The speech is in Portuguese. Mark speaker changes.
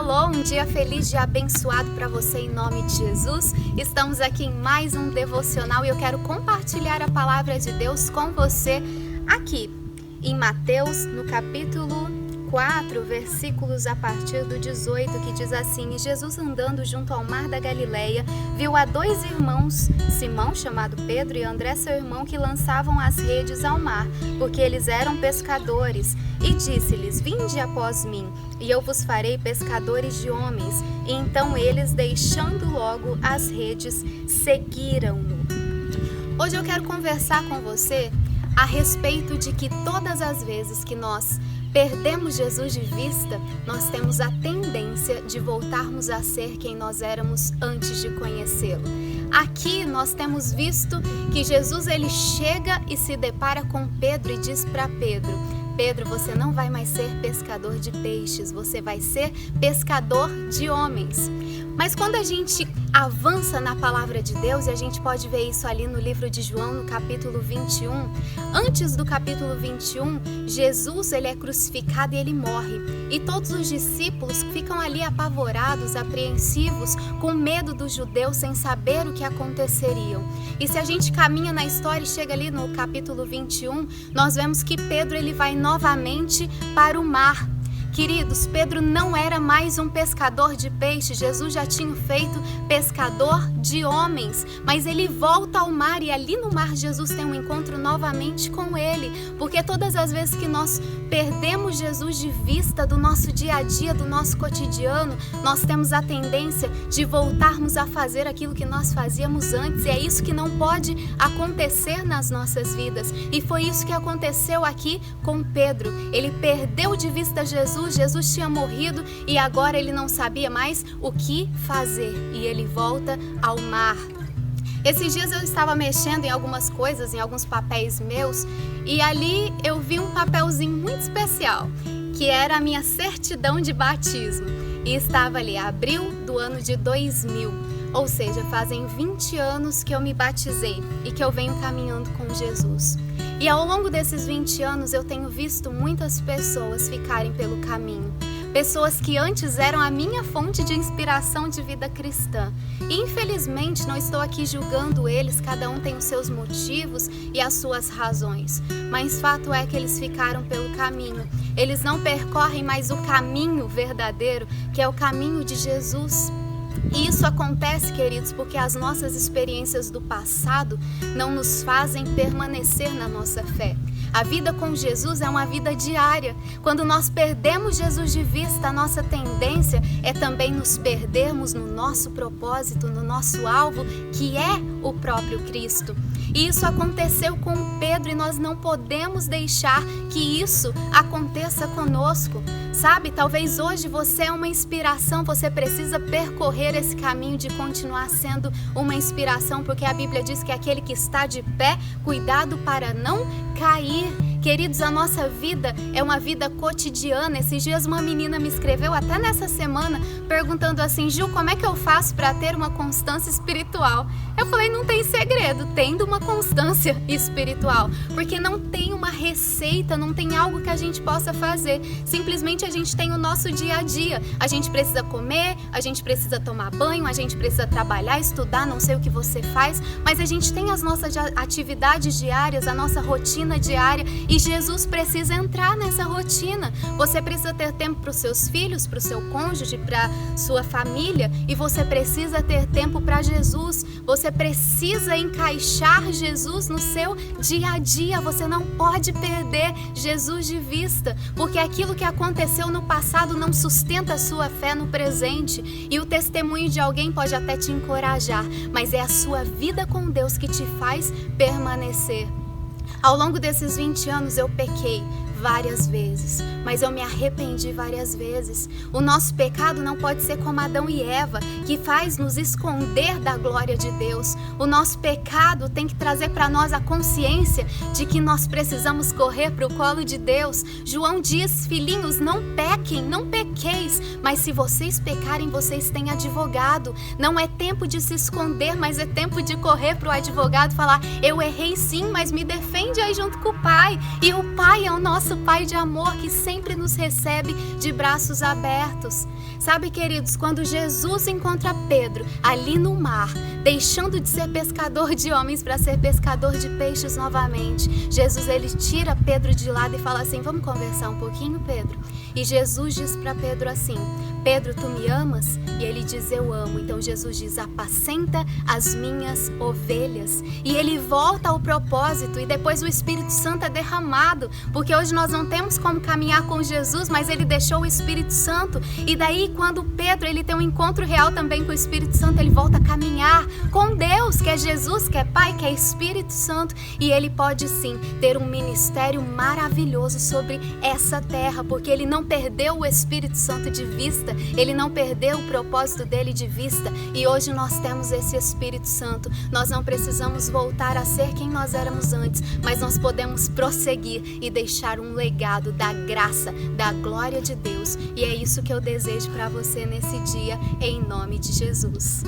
Speaker 1: Shalom, um dia feliz, dia abençoado para você em nome de Jesus. Estamos aqui em mais um devocional e eu quero compartilhar a palavra de Deus com você aqui em Mateus, no capítulo 4, versículos a partir do 18, que diz assim: E Jesus, andando junto ao mar da Galileia, viu a dois irmãos, Simão, chamado Pedro, e André, seu irmão, que lançavam as redes ao mar, porque eles eram pescadores. E disse-lhes: Vinde após mim, e eu vos farei pescadores de homens. E então eles, deixando logo as redes, seguiram-no. Hoje eu quero conversar com você a respeito de que todas as vezes que nós perdemos Jesus de vista, nós temos a tendência de voltarmos a ser quem nós éramos antes de conhecê-lo. Aqui nós temos visto que Jesus ele chega e se depara com Pedro e diz para Pedro: Pedro, você não vai mais ser pescador de peixes, você vai ser pescador de homens. Mas quando a gente avança na palavra de Deus, e a gente pode ver isso ali no livro de João, no capítulo 21, antes do capítulo 21, Jesus ele é crucificado e ele morre. E todos os discípulos ficam ali apavorados, apreensivos, com medo dos judeus, sem saber o que aconteceria. E se a gente caminha na história e chega ali no capítulo 21, nós vemos que Pedro ele vai novamente para o mar. Queridos, Pedro não era mais um pescador de peixes, Jesus já tinha feito pescador de homens, mas ele volta ao mar e ali no mar Jesus tem um encontro novamente com ele, porque todas as vezes que nós perdemos Jesus de vista do nosso dia a dia, do nosso cotidiano, nós temos a tendência de voltarmos a fazer aquilo que nós fazíamos antes, e é isso que não pode acontecer nas nossas vidas, e foi isso que aconteceu aqui com Pedro. Ele perdeu de vista Jesus tinha morrido e agora ele não sabia mais o que fazer e ele volta ao mar. Esses dias eu estava mexendo em algumas coisas, em alguns papéis meus, e ali eu vi um papelzinho muito especial, que era a minha certidão de batismo, e estava ali, abril do ano de 2000, ou seja, fazem 20 anos que eu me batizei e que eu venho caminhando com Jesus. E ao longo desses 20 anos eu tenho visto muitas pessoas ficarem pelo caminho. Pessoas que antes eram a minha fonte de inspiração de vida cristã. E infelizmente não estou aqui julgando eles, cada um tem os seus motivos e as suas razões. Mas fato é que eles ficaram pelo caminho. Eles não percorrem mais o caminho verdadeiro, que é o caminho de Jesus. E isso acontece, queridos, porque as nossas experiências do passado não nos fazem permanecer na nossa fé. A vida com Jesus é uma vida diária. Quando nós perdemos Jesus de vista, a nossa tendência é também nos perdermos no nosso propósito, no nosso alvo, que é o próprio Cristo. E isso aconteceu com Pedro e nós não podemos deixar que isso aconteça conosco. Sabe, talvez hoje você é uma inspiração, você precisa percorrer esse caminho de continuar sendo uma inspiração, porque a Bíblia diz que aquele que está de pé, cuidado para não cair. Queridos, a nossa vida é uma vida cotidiana. Esses dias uma menina me escreveu, até nessa semana, perguntando assim: Ju, como é que eu faço para ter uma constância espiritual? Eu falei, não tem segredo, tendo uma constância espiritual, porque não tem uma receita, não tem algo que a gente possa fazer. Simplesmente a gente tem o nosso dia a dia. A gente precisa comer, a gente precisa tomar banho, a gente precisa trabalhar, estudar, não sei o que você faz, mas a gente tem as nossas atividades diárias, a nossa rotina diária, e Jesus precisa entrar nessa rotina. Você precisa ter tempo para os seus filhos, para o seu cônjuge, para sua família, e você precisa ter tempo para Jesus. Você precisa encaixar Jesus no seu dia a dia. Você não pode perder Jesus de vista, porque aquilo que aconteceu no passado não sustenta a sua fé no presente. E o testemunho de alguém pode até te encorajar, mas é a sua vida com Deus que te faz permanecer. Ao longo desses 20 anos eu pequei várias vezes, mas eu me arrependi várias vezes. O nosso pecado não pode ser como Adão e Eva, que faz nos esconder da glória de Deus. O nosso pecado tem que trazer para nós a consciência de que nós precisamos correr para o colo de Deus. João diz: filhinhos, não pequem, não pequeis, mas se vocês pecarem, vocês têm advogado. Não é tempo de se esconder, mas é tempo de correr para o advogado e falar: eu errei sim, mas me defende aí junto com o Pai. E o Pai é o nosso nosso Pai de amor que sempre nos recebe de braços abertos. Sabe, queridos, quando Jesus encontra Pedro ali no mar, deixando de ser pescador de homens para ser pescador de peixes novamente, Jesus, ele tira Pedro de lado e fala assim: vamos conversar um pouquinho, Pedro? E Jesus diz para Pedro assim: Pedro, tu me amas? E ele diz: eu amo. Então Jesus diz: apacenta as minhas ovelhas. E ele volta ao propósito, e depois o Espírito Santo é derramado, porque hoje nós não temos como caminhar com Jesus, mas ele deixou o Espírito Santo. E daí, quando Pedro ele tem um encontro real também com o Espírito Santo, ele volta a caminhar com Deus, que é Jesus, que é Pai, que é Espírito Santo, e ele pode sim ter um ministério maravilhoso sobre essa terra, porque ele não perdeu o Espírito Santo de vista, ele não perdeu o propósito dele de vista, e hoje nós temos esse Espírito Santo. Nós não precisamos voltar a ser quem nós éramos antes, mas nós podemos prosseguir e deixar um legado da graça, da glória de Deus, e é isso que eu desejo para você nesse dia, em nome de Jesus.